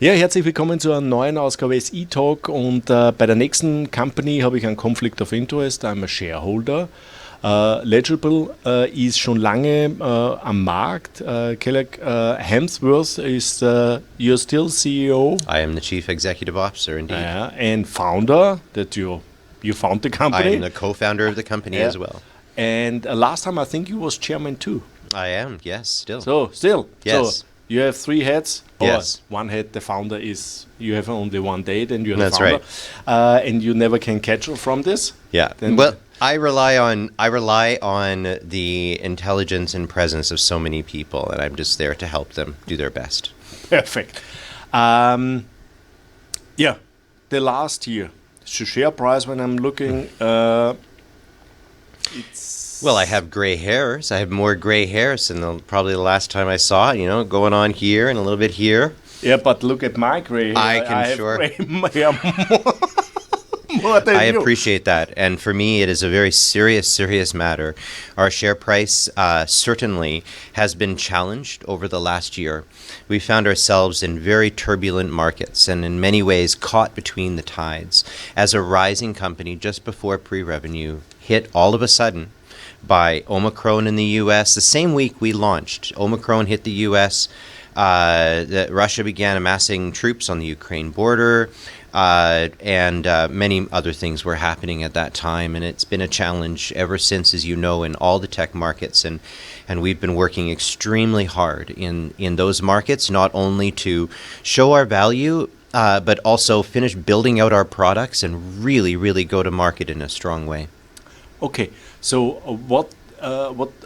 Ja, herzlich willkommen zu einer neuen Ausgabe des E-Talk und bei der nächsten Company habe ich einen Conflict of Interest. I'm a Shareholder. Legible ist schon lange am Markt. Kaleeg Hainsworth is you're still CEO. I am the Chief Executive Officer, indeed. And founder that you found the company. I am the co-founder of the company as well. And last time I think you was chairman too. I am, yes, still. So still, yes. So you have three heads. Yes. One head, the founder is, you have only one day, then you're the That's founder. right. And you never can catch her from this. Yeah. Then Well, I rely on the intelligence and presence of so many people, and I'm just there to help them do their best. Perfect. The last year, the share price when I'm looking, it's... Well, I have gray hairs. I have more gray hairs than probably the last time I saw it, going on here and a little bit here. Yeah, but look at my gray hair. I have sure. Gray hair more than I you. appreciate that. And for me, it is a very serious matter. Our share price certainly has been challenged over the last year. We found ourselves in very turbulent markets and in many ways caught between the tides as a rising company just before pre-revenue hit all of a sudden by Omicron in the U.S. The same week we launched, Omicron hit the U.S., Russia began amassing troops on the Ukraine border, and many other things were happening at that time. And it's been a challenge ever since, as you know, in all the tech markets. And we've been working extremely hard in those markets, not only to show our value, but also finish building out our products and really go to market in a strong way. Okay, so what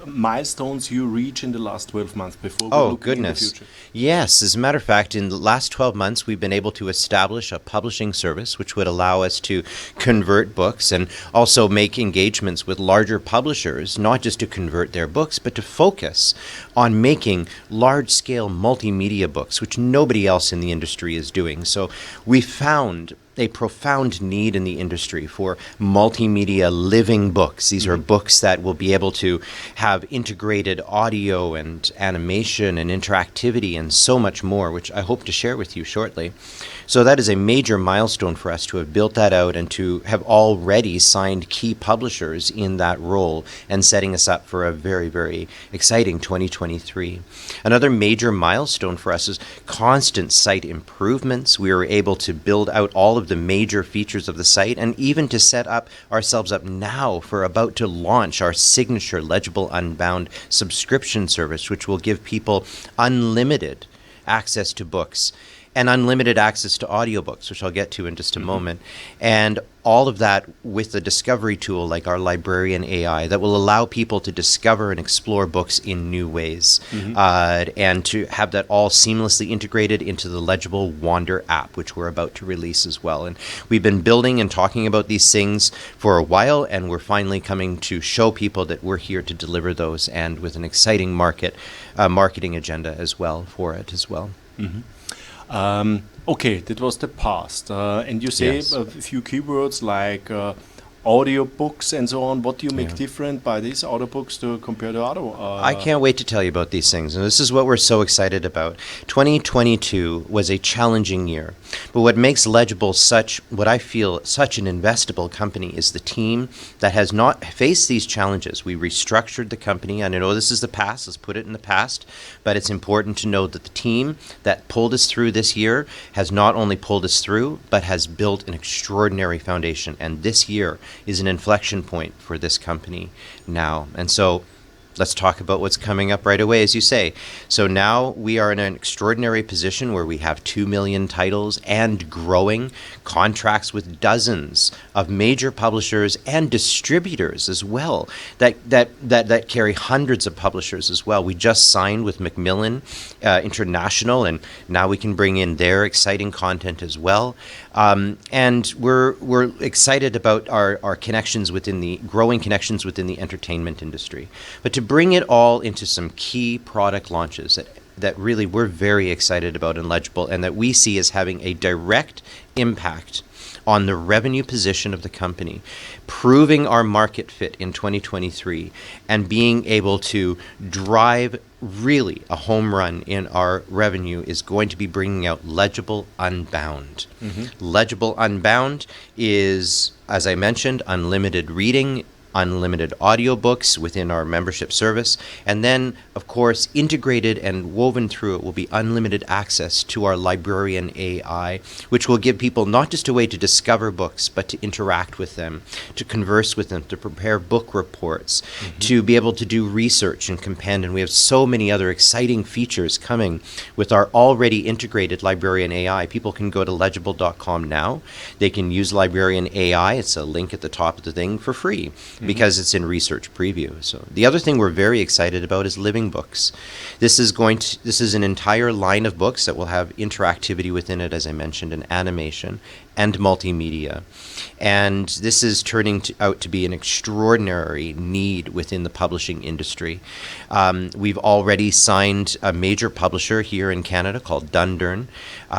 milestones you reach in the last 12 months before we look in the future? Yes, as a matter of fact, in the last 12 months, we've been able to establish a publishing service which would allow us to convert books and also make engagements with larger publishers, not just to convert their books, but to focus on making large-scale multimedia books, which nobody else in the industry is doing. So we found a profound need in the industry for multimedia living books. These are books that will be able to have integrated audio and animation and interactivity and so much more, which I hope to share with you shortly. So that is a major milestone for us to have built that out and to have already signed key publishers in that role and setting us up for a very exciting 2023. Another major milestone for us is constant site improvements. We were able to build out all of the major features of the site and even to set up ourselves up now for about to launch our signature Legible Unbound subscription service, which will give people unlimited access to books and unlimited access to audiobooks, which I'll get to in just a moment. And all of that with a discovery tool like our Librarian AI that will allow people to discover and explore books in new ways, and to have that all seamlessly integrated into the Legible Wander app, which we're about to release as well. And we've been building and talking about these things for a while, and we're finally coming to show people that we're here to deliver those, and with an exciting marketing agenda as well for it as well. Okay, that was the past. And you say Yes. a few keywords like audiobooks and so on. What do you make different by these audiobooks to compare to other? I can't wait to tell you about these things, and this is what we're so excited about. 2022 was a challenging year, but what makes Legible what I feel such an investable company is the team that has not faced these challenges. We restructured the company, and I know this is the past, let's put it in the past, but it's important to know that the team that pulled us through this year has not only pulled us through, but has built an extraordinary foundation, and this year is an inflection point for this company now. And so let's talk about what's coming up right away, as you say. So now we are in an extraordinary position where we have 2 million titles and growing, contracts with dozens of major publishers and distributors as well that carry hundreds of publishers as well. We just signed with Macmillan International, and now we can bring in their exciting content as well. And we're excited about our connections within the growing connections within the entertainment industry. But to bring it all into some key product launches that really we're very excited about in Legible and that we see as having a direct impact on the revenue position of the company, proving our market fit in 2023, and being able to drive really a home run in our revenue is going to be bringing out Legible Unbound. Legible Unbound is, as I mentioned, unlimited reading, unlimited audiobooks within our membership service, and then, of course, integrated and woven through it will be unlimited access to our librarian AI, which will give people not just a way to discover books, but to interact with them, to converse with them, to prepare book reports, to be able to do research and compend. And we have so many other exciting features coming with our already integrated librarian AI. People can go to legible.com now. They can use librarian AI. It's a link at the top of the thing for free, because it's in research preview. So the other thing we're very excited about is living books. This is an entire line of books that will have interactivity within it, as I mentioned, and animation and multimedia. And this is turning out to be an extraordinary need within the publishing industry. We've already signed a major publisher here in Canada called Dundurn.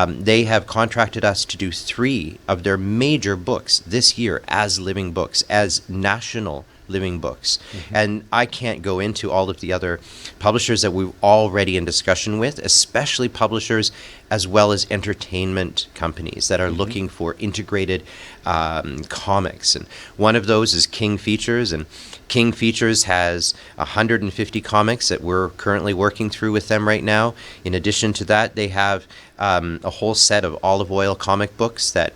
They have contracted us to do 3 of their major books this year as living books, as national living books. And I can't go into all of the other publishers that we're already in discussion with, especially publishers as well as entertainment companies that are looking for integrated comics. And one of those is King Features, and King Features has 150 comics that we're currently working through with them right now. In addition to that, they have a whole set of olive oil comic books that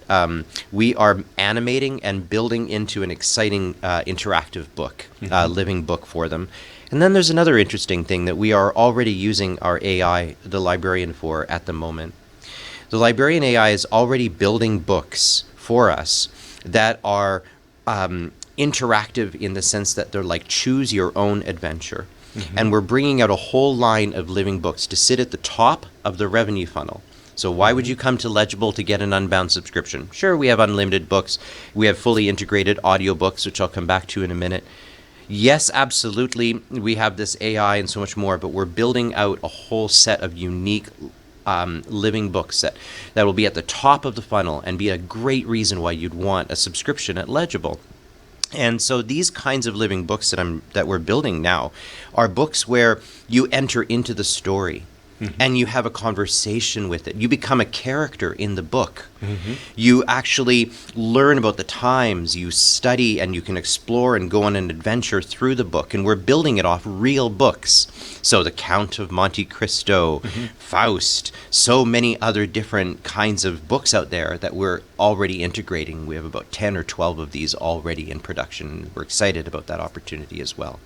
we are animating and building into an exciting interactive book, living book for them. And then there's another interesting thing that we are already using our AI, the librarian, for at the moment. The librarian AI is already building books for us that are interactive in the sense that they're like choose your own adventure. And we're bringing out a whole line of living books to sit at the top of the revenue funnel. So why would you come to Legible to get an Unbound subscription? Sure, we have unlimited books. We have fully integrated audiobooks, which I'll come back to in a minute. Yes, absolutely, we have this AI and so much more, but we're building out a whole set of unique living books that will be at the top of the funnel and be a great reason why you'd want a subscription at Legible. And so these kinds of living books that we're building now are books where you enter into the story. And you have a conversation with it. You become a character in the book. You actually learn about the times, you study, and you can explore and go on an adventure through the book. And we're building it off real books. So The Count of Monte Cristo, Faust, so many other different kinds of books out there that we're already integrating. We have about 10 or 12 of these already in production. We're excited about that opportunity as well.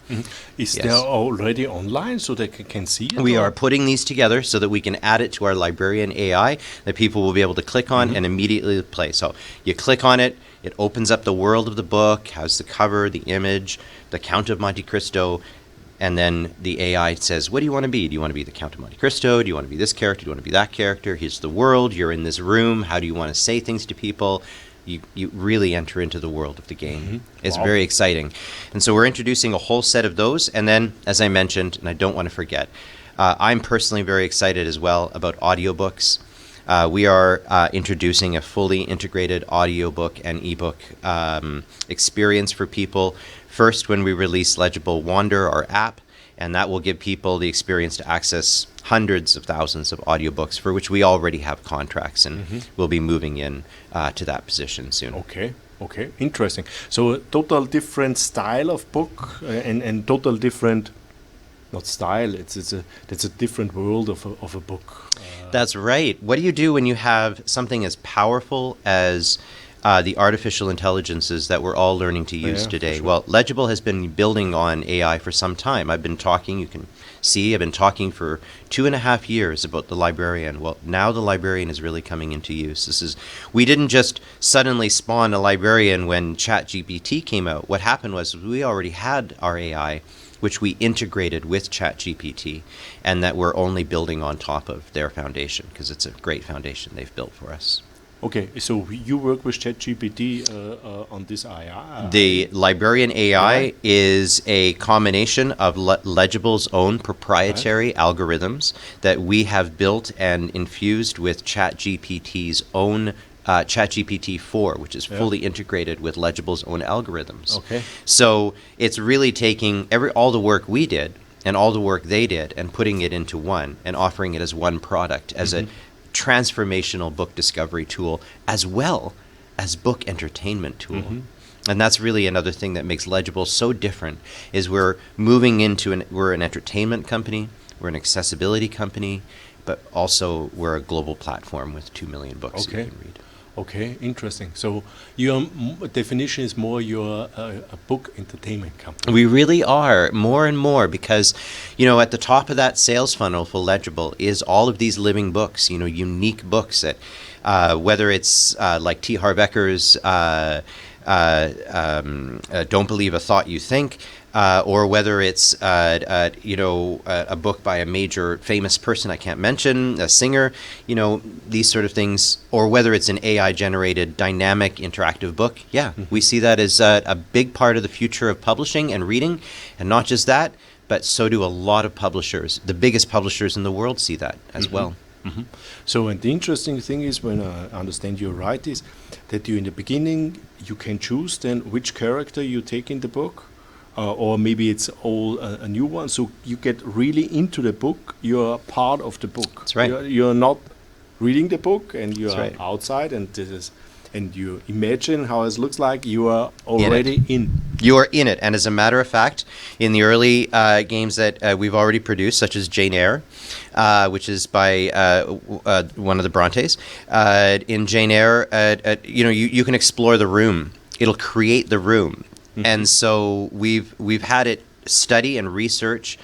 Is there already online so they can see it? We are putting these together so that we can add it to our librarian AI that people will be able to click on and immediately play. So you click on it, it opens up the world of the book, has the cover, the image, the Count of Monte Cristo, and then the AI says, what do you want to be? Do you want to be the Count of Monte Cristo? Do you want to be this character? Do you want to be that character? Here's the world. You're in this room. How do you want to say things to people? You really enter into the world of the game. It's very exciting. And so we're introducing a whole set of those. And then, as I mentioned, and I don't want to forget, I'm personally very excited as well about audiobooks. We are introducing a fully integrated audiobook and ebook experience for people. First, when we release Legible Wander, our app, and that will give people the experience to access hundreds of thousands of audiobooks for which we already have contracts, and we'll be moving in to that position soon. Okay, interesting. So a total different style of book and total different, not style, it's a different world of a book. That's right. What do you do when you have something as powerful as the artificial intelligences that we're all learning to use today? Sure. Well, Legible has been building on AI for some time. I've been talking, you can see, I've been talking for 2.5 years about the librarian. Well, now the librarian is really coming into use. We didn't just suddenly spawn a librarian when ChatGPT came out. What happened was we already had our AI, which we integrated with ChatGPT, and that we're only building on top of their foundation, because it's a great foundation they've built for us. Okay, so you work with ChatGPT on this AI? The librarian AI is a combination of Legible's own proprietary algorithms that we have built and infused with ChatGPT's own ChatGPT 4, which is fully integrated with Legible's own algorithms. Okay. So it's really taking all the work we did and all the work they did and putting it into one and offering it as one product, as a transformational book discovery tool, as well as book entertainment tool. And that's really another thing that makes Legible so different, is we're moving into we're an entertainment company, we're an accessibility company, but also we're a global platform with 2 million books you can read. Okay, interesting. So your definition is more you're a book entertainment company. We really are, more and more, because, at the top of that sales funnel for Legible is all of these living books, unique books that, whether it's like T. Harv Eker's Don't Believe a Thought You Think, or whether it's a book by a major famous person I can't mention, a singer, these sort of things, or whether it's an AI-generated dynamic interactive book. We see that as a big part of the future of publishing and reading, and not just that, but so do a lot of publishers. The biggest publishers in the world see that as well. So, and the interesting thing is, when I understand you're right, is that you in the beginning you can choose then which character you take in the book, or maybe it's all a new one. So you get really into the book. You're part of the book. That's right. You're not reading the book, and you're right. outside, and you imagine how it looks like. You are already in. You are in it, and as a matter of fact, in the early games that we've already produced, such as Jane Eyre, which is by one of the Brontes, in Jane Eyre, you can explore the room. It'll create the room, and so we've had it study and research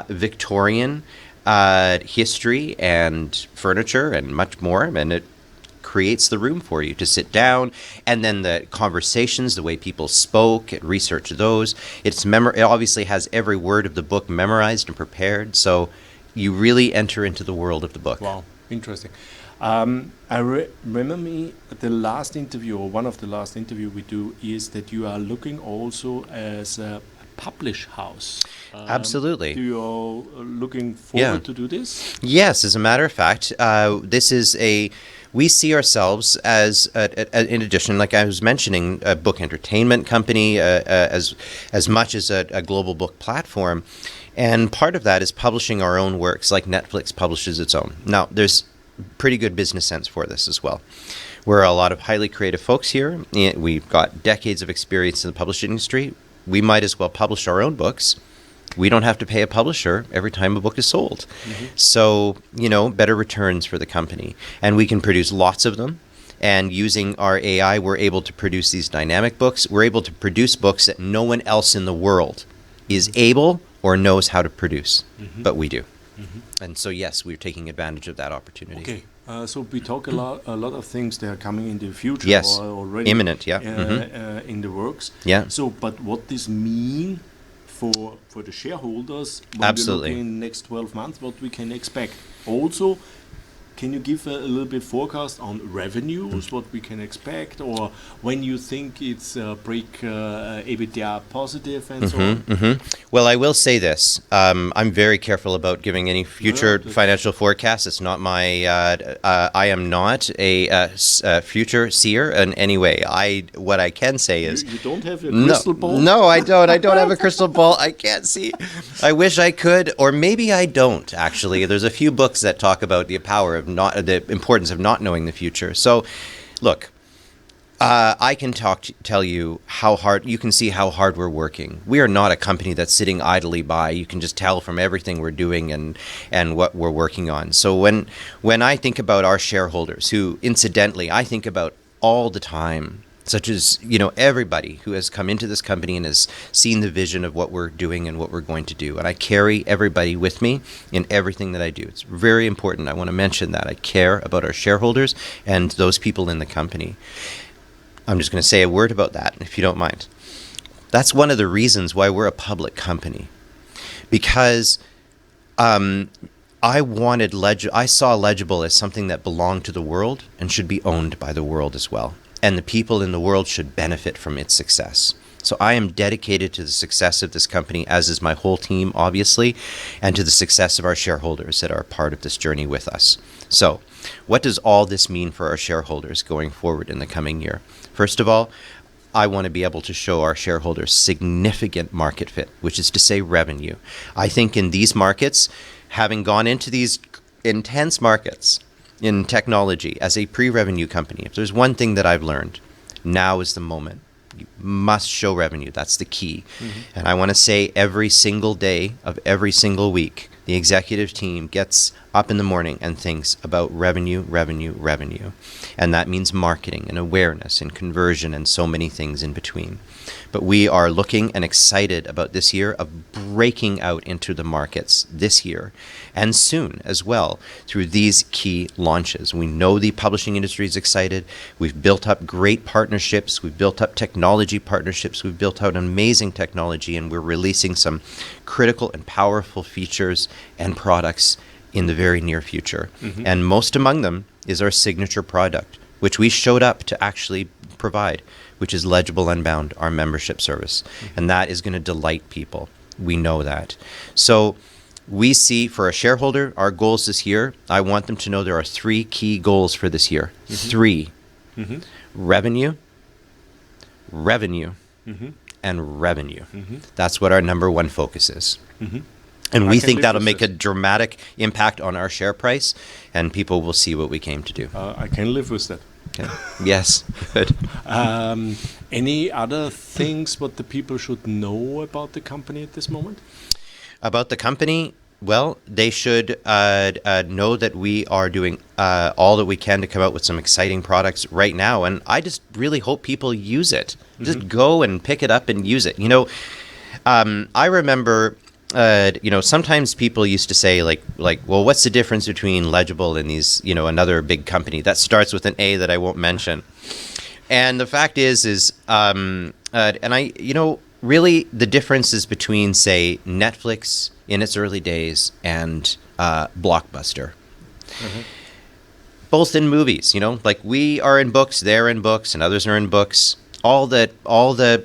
Victorian history and furniture and much more, and it creates the room for you to sit down, and then the conversations, the way people spoke, research those. It obviously has every word of the book memorized and prepared, so you really enter into the world of the book. Wow, interesting. I remember the last interview, or one of the last interview we do, is that you are looking also as a publish house. Absolutely. Do you looking forward to do this? Yes, as a matter of fact, this is we see ourselves as, in addition, like I was mentioning, a book entertainment company, as much as a global book platform. And part of that is publishing our own works, like Netflix publishes its own. Now, there's pretty good business sense for this as well. We're a lot of highly creative folks here. We've got decades of experience in the publishing industry. We might as well publish our own books. We don't have to pay a publisher every time a book is sold. So, better returns for the company. And we can produce lots of them. And using our AI, we're able to produce these dynamic books. We're able to produce books that no one else in the world is able or knows how to produce. But we do. And so, yes, we're taking advantage of that opportunity. Okay. So we talk a lot of things that are coming in the future. Yes. Or already imminent, in the works. Yeah. So, but what this mean for the shareholders when Absolutely. we look in next 12 months, what we can expect? Also, can you give a little bit forecast on revenues, what we can expect, or when you think it's break EBITDA positive and so on? Well, I will say this. I'm very careful about giving any future financial forecasts. It's not my, I am not a future seer in any way. What I can say is... You don't have a crystal ball? No, I don't. I don't have a crystal ball. I can't see. I wish I could, or maybe I don't, actually. There's a few books that talk about the the importance of not knowing the future. So, look, I can tell you how hard, you can see how hard we're working. We are not a company that's sitting idly by. You can just tell from everything we're doing and what we're working on. So when I think about our shareholders, who incidentally I think about all the time, such as, everybody who has come into this company and has seen the vision of what we're doing and what we're going to do. And I carry everybody with me in everything that I do. It's very important. I want to mention that. I care about our shareholders and those people in the company. I'm just going to say a word about that, if you don't mind. That's one of the reasons why we're a public company. Because I saw Legible as something that belonged to the world and should be owned by the world as well. And the people in the world should benefit from its success. So I am dedicated to the success of this company, as is my whole team, obviously, and to the success of our shareholders that are part of this journey with us. So what does all this mean for our shareholders going forward in the coming year? First of all, I want to be able to show our shareholders significant market fit, which is to say revenue. I think in these markets, having gone into these intense markets in technology as a pre-revenue company, if there's one thing that I've learned, now is the moment. You must show revenue. That's the key. And I want to say every single day of every single week, the executive team gets up in the morning and thinks about revenue, revenue, revenue. And that means marketing and awareness and conversion and so many things in between. But we are looking and excited about this year of breaking out into the markets this year and soon as well through these key launches. We know the publishing industry is excited. We've built up great partnerships. We've built up technology partnerships. We've built out amazing technology, and we're releasing some critical and powerful features and products in the very near future. And most among them is our signature product, which we showed up to actually provide, which is Legible Unbound, our membership service. And that is going to delight people. We know that. So we see for a shareholder, our goals this year, I want them to know there are 3 key goals for this year. 3. Revenue, revenue, and revenue. That's what our number 1 focus is. And we think that'll make a dramatic impact on our share price, and people will see what we came to do. I can live with that. Okay. Yes, good. Any other things what the people should know about the company at this moment? About the company, well, they should know that we are doing all that we can to come out with some exciting products right now. And I just really hope people use it. Just go and pick it up and use it. You know, I remember, sometimes people used to say like, well, what's the difference between Legible and these, another big company that starts with an A that I won't mention? And the fact is, really the difference is between, say, Netflix in its early days and Blockbuster. Both in movies, like we are in books, they're in books, and others are in books. All the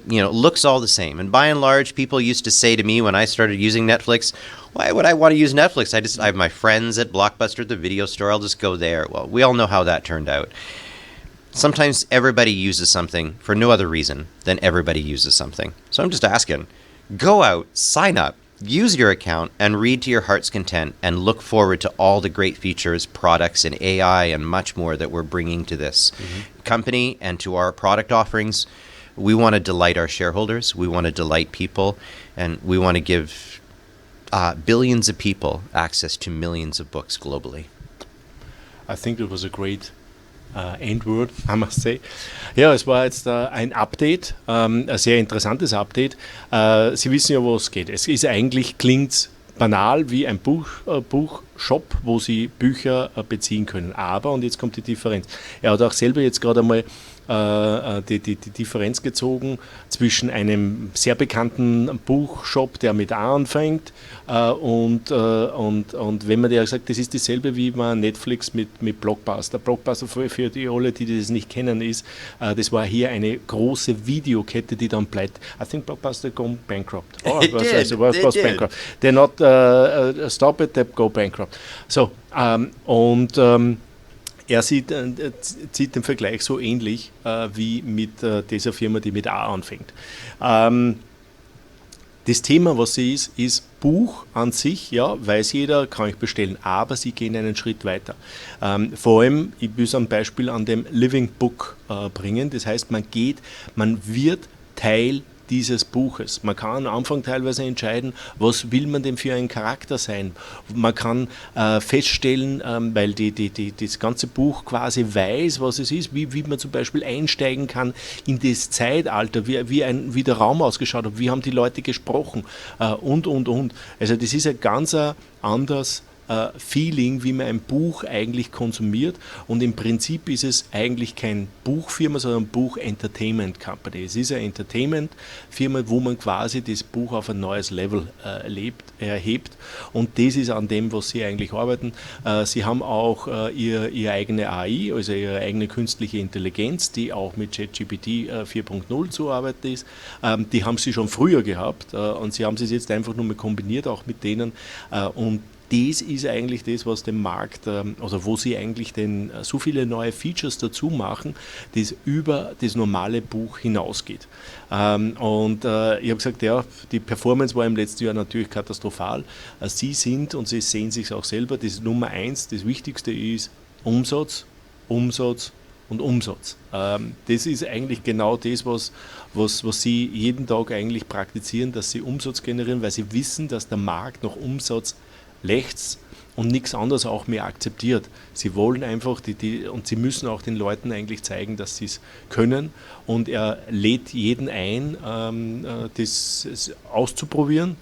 looks all the same. And by and large, people used to say to me when I started using Netflix, why would I want to use Netflix? I have my friends at Blockbuster, the video store, I'll just go there. Well, we all know how that turned out. Sometimes everybody uses something for no other reason than everybody uses something. So I'm just asking, go out, sign up, use your account, and read to your heart's content, and look forward to all the great features, products, and AI, and much more that we're bringing to this company and to our product offerings. We want to delight our shareholders. We want to delight people, and we want to give billions of people access to millions of books globally. I think it was a great Endword, I must say. Ja, es war jetzt ein Update, ein sehr interessantes Update. Sie wissen ja, wo es geht. Es ist eigentlich, klingt banal wie ein Buchshop, wo Sie Bücher beziehen können. Aber, und jetzt kommt die Differenz, er hat auch selber jetzt gerade einmal die Differenz gezogen zwischen einem sehr bekannten Buchshop, der mit A anfängt, und wenn man der sagt, das ist dasselbe wie man Netflix mit Blockbuster. Blockbuster für die alle, die das nicht kennen, ist, das war hier eine große Videokette, die dann pleite. I think Blockbuster go bankrupt. Oh, was bankrupt. They're not stop it, they go bankrupt. So, er zieht den Vergleich so ähnlich wie mit dieser Firma, die mit A anfängt. Das Thema, was sie ist Buch an sich, ja, weiß jeder, kann ich bestellen, aber sie gehen einen Schritt weiter. Vor allem, ich will so ein Beispiel an dem Living Book bringen, das heißt, man wird Teil dieses Buches. Man kann am Anfang teilweise entscheiden, was will man denn für ein Charakter sein. Man kann feststellen, weil das ganze Buch quasi weiß, was es ist, wie man zum Beispiel einsteigen kann in das Zeitalter, wie der Raum ausgeschaut hat, wie haben die Leute gesprochen und. Also das ist ein ganz anderes Feeling, wie man ein Buch eigentlich konsumiert. Und im Prinzip ist es eigentlich kein Buchfirma, sondern Buch-Entertainment-Company. Es ist eine Entertainment-Firma, wo man quasi das Buch auf ein neues Level erhebt. Und das ist an dem, was sie eigentlich arbeiten. Sie haben auch ihre eigene AI, also ihre eigene künstliche Intelligenz, die auch mit ChatGPT 4.0 zu arbeiten ist. Die haben sie schon früher gehabt und sie haben es jetzt einfach nur mal kombiniert, auch mit denen. Und das ist eigentlich das, was dem Markt, also wo sie eigentlich so viele neue Features dazu machen, das über das normale Buch hinausgeht. Ich habe gesagt, ja, die Performance war im letzten Jahr natürlich katastrophal. Sie sind, und sie sehen sich auch selber, das Nummer eins, das Wichtigste ist Umsatz, Umsatz und Umsatz. Das ist eigentlich genau das, was sie jeden Tag eigentlich praktizieren, dass sie Umsatz generieren, weil sie wissen, dass der Markt nach Umsatz lechzt und nichts anderes auch mehr akzeptiert. Sie wollen einfach, und sie müssen auch den Leuten eigentlich zeigen, dass sie es können, und er lädt jeden ein, das auszuprobieren.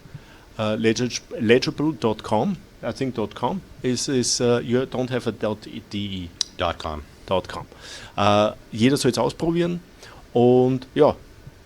Legible.com, I think .com, you don't have a .de. .com. Jeder soll es ausprobieren, und ja,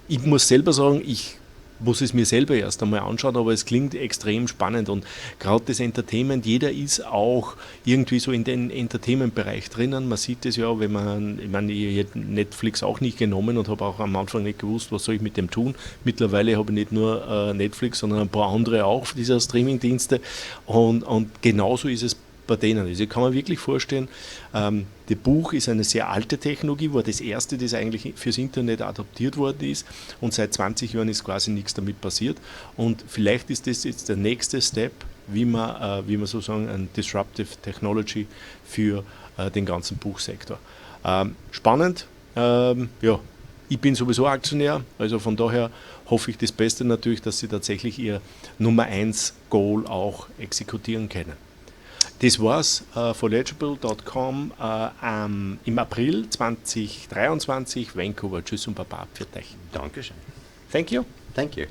ich muss selber sagen, ich muss es mir selber erst einmal anschauen, aber es klingt extrem spannend, und gerade das Entertainment, jeder ist auch irgendwie so in den Entertainment-Bereich drinnen. Man sieht es ja, ich hätte Netflix auch nicht genommen und habe auch am Anfang nicht gewusst, was soll ich mit dem tun. Mittlerweile habe ich nicht nur Netflix, sondern ein paar andere auch, dieser Streaming-Dienste, und genauso ist es bei denen. Also ich kann mir wirklich vorstellen, das Buch ist eine sehr alte Technologie, war das erste, das eigentlich fürs Internet adaptiert worden ist, und seit 20 Jahren ist quasi nichts damit passiert, und vielleicht ist das jetzt der nächste Step, wie man sozusagen ein Disruptive Technology für den ganzen Buchsektor. Spannend, ja. Ich bin sowieso Aktionär, also von daher hoffe ich das Beste natürlich, dass sie tatsächlich ihr Nummer 1 Goal auch exekutieren können. Das war's von Legible.com im April 2023, Vancouver. Tschüss und Baba, für euch. Dankeschön. Thank you. Thank you.